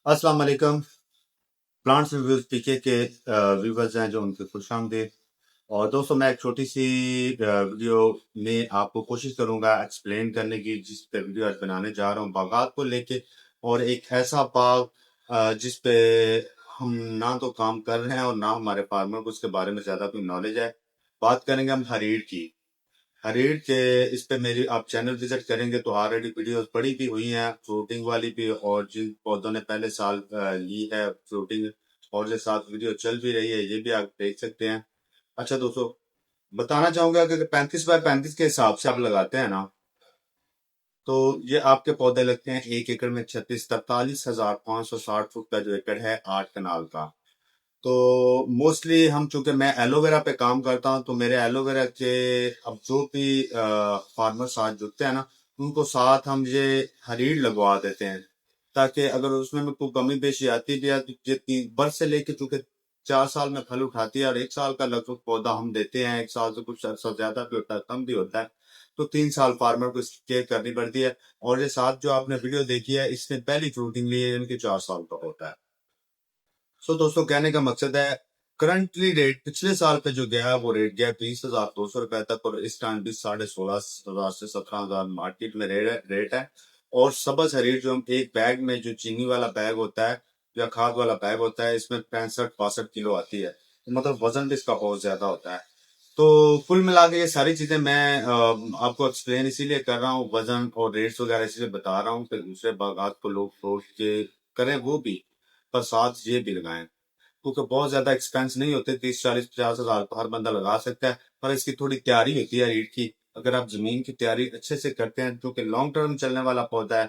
السلام علیکم. Plants reviews پی کے ویورز ہیں جو ان کے خوش آمدید. اور دوستوں میں ایک چھوٹی سی ویڈیو میں آپ کو کوشش کروں گا ایکسپلین کرنے کی، جس پہ ویڈیو آج بنانے جا رہا ہوں باغات کو لے کے، اور ایک ایسا باغ جس پہ ہم نہ تو کام کر رہے ہیں اور نہ ہمارے فارمر کو اس کے بارے میں زیادہ کوئی نالج ہے. بات کریں گے ہم ہریڑ کی. ہریڑ کے اس پہ میری آپ چینل وزٹ کریں گے تو آلریڈی ویڈیوز بڑی بھی ہوئی ہیں، فروٹنگ والی بھی، اور جن پودوں نے پہلے سال لی ہے فروٹنگ اور جو ساتھ ویڈیو چل بھی رہی ہے، یہ بھی آپ دیکھ سکتے ہیں. اچھا دوستو، بتانا چاہوں گا کہ 35x35 کے حساب سے آپ لگاتے ہیں نا، تو یہ آپ کے پودے لگتے ہیں 1 ایکڑ میں 43,560 فٹ کا جو ایکڑ ہے 8 کنال کا. تو موسٹلی ہم چونکہ میں ایلو ویرا پہ کام کرتا ہوں، تو میرے ایلو ویرا کے اب جو بھی فارمر ساتھ جڑتے ہیں نا، ان کو ساتھ ہم یہ ہریڑ لگوا دیتے ہیں، تاکہ اگر اس میں کوئی کمی بیشی آتی بھی ہے تو برس سے لے کے چونکہ 4 سال میں پھل اٹھاتی ہے، اور 1 سال کا لگ بھگ پودا ہم دیتے ہیں. 1 سال سے کچھ عرصہ زیادہ بھی ہوتا ہے، کم بھی ہوتا ہے، تو 3 سال فارمر کو اس کی کیئر کرنی پڑتی ہے. اور یہ ساتھ جو آپ نے ویڈیو دیکھی ہے، اس نے پہلی فروٹنگ لی ہے، ان کی 4 سال کا ہوتا ہے. سو دوستو، کہنے کا مقصد ہے کرنٹلی ریٹ پچھلے سال پہ جو گیا وہ ریٹ گیا 20,200 روپے تک، اور اس ٹائم بھی 16,500 سے 17,000 مارکیٹ میں ریٹ ہے. اور سبز ہریڑ جو ہم ایک بیگ میں، جو چینی والا بیگ ہوتا ہے یا کھاد والا بیگ ہوتا ہے، اس میں 65-62 کلو آتی ہے، مطلب وزن بھی اس کا بہت زیادہ ہوتا ہے. تو کل ملا کے یہ ساری چیزیں میں آپ کو ایکسپلین اسی لیے کر رہا ہوں، وزن اور ریٹس وغیرہ اسی لیے بتا رہا ہوں کہ دوسرے باغات کو لوگ سوچ کے کریں وہ بھی، پر ساتھ یہ بھی لگائیں، کیونکہ بہت زیادہ ایکسپینس نہیں ہوتے. 30-40-50 ہزار تو ہر بندہ لگا سکتا ہے، پر اس کی تھوڑی تیاری ہوتی ہے ریٹ کی. اگر آپ زمین کی تیاری اچھے سے کرتے ہیں، کیونکہ لانگ ٹرم چلنے والا پودا ہے،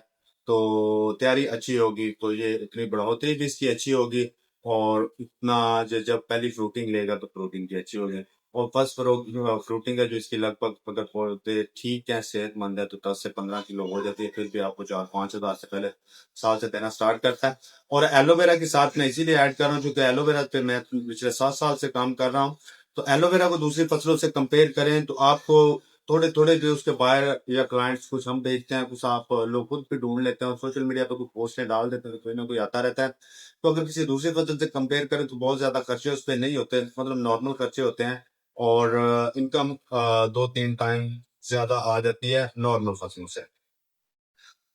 تو تیاری اچھی ہوگی تو یہ اتنی بڑھوتری بھی اس کی اچھی ہوگی، اور اتنا جب پہلی فروٹنگ لے گا تو فروٹنگ کی اچھی ہوگی. اور فرسٹ فروٹنگ ہے جو اس کی لگ بھگ اگر پودے ٹھیک ہے، صحت مند ہے، تو 10 سے 15 کلو ہو جاتی ہے. پھر بھی آپ کو 4-5 ہزار سے پہلے سال سے دینا سٹارٹ کرتا ہے. اور ایلو ویرا کے ساتھ میں اسی لیے ایڈ کر رہا ہوں کیونکہ ایلو ویرا پہ میں پچھلے 7 سال سے کام کر رہا ہوں. تو ایلو ویرا کو دوسری فصلوں سے کمپیئر کریں تو آپ کو تھوڑے تھوڑے جو اس کے بائر یا کلائنٹس، کچھ ہم بھیجتے ہیں، کچھ آپ لوگ خود بھی ڈھونڈ لیتے ہیں، اور سوشل میڈیا پہ کچھ پوسٹیں ڈال دیتے ہیں تو کوئی نہ کوئی آتا رہتا ہے. تو اگر کسی دوسری فصل سے کمپیئر کریں تو بہت زیادہ خرچے اس پہ نہیں ہوتے، مطلب نارمل خرچے ہوتے ہیں، اور انکم 2-3 ٹائم زیادہ آ جاتی ہے نارمل فصلوں سے.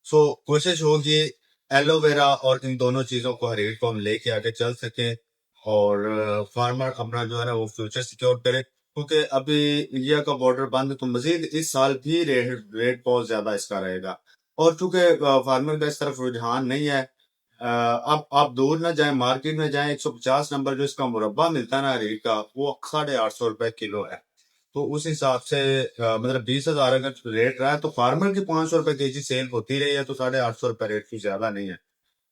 سو کوشش ہوگی ایلو ویرا اور ان دونوں چیزوں کو، ہریڑ کو ہم لے کے آگے چل سکیں، اور فارمر اپنا جو ہے نا وہ فیوچر سیکیور کرے. کیونکہ ابھی انڈیا کا بارڈر بند ہے، تو مزید اس سال بھی ریٹ بہت زیادہ اس کا رہے گا. اور چونکہ فارمر کا اس طرف رجحان نہیں ہے، اب آپ دور نہ جائیں، مارکیٹ میں جائیں، 150 نمبر جو اس کا مربع ملتا ہے نا ہریڑ کا، وہ 850 روپے کلو ہے. تو اس حساب سے مطلب 20,000 اگر ریٹ رہا ہے تو فارمر کی 500 روپے کے جی سیل ہوتی رہی ہے، تو 850 روپے ریٹ کی زیادہ نہیں ہے.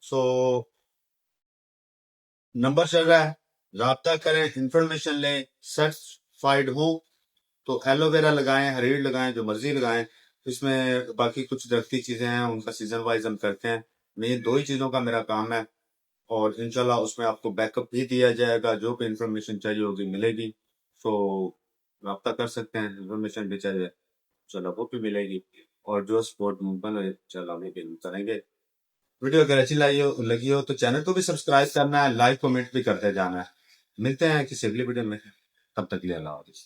سو نمبر چل رہا ہے، رابطہ کریں، انفارمیشن لیں، سرٹیفائڈ ہوں تو ایلو ویرا لگائیں، ہریڑ لگائیں، جو مرضی لگائیں. اس میں باقی کچھ درختی چیزیں ہیں، ان کا سیزن وائز ہم کرتے ہیں. یہ 2 ہی چیزوں کا میرا کام ہے، اور انشاءاللہ اس میں آپ کو بیک اپ بھی دیا جائے گا، جو بھی انفارمیشن چاہیے ہوگی ملے گی. سو رابطہ کر سکتے ہیں، انفارمیشن بھی چاہیے چلو وہ بھی ملے گی، اور جو سپورٹ ممکن ہے چلو وہ بھی کریں گے. ویڈیو اگر اچھی لگی ہو تو چینل کو بھی سبسکرائب کرنا ہے، لائک کمنٹ بھی کرتے جانا ہے. ملتے ہیں کسی اگلی ویڈیو میں، تب تک کے لیے اللہ حافظ.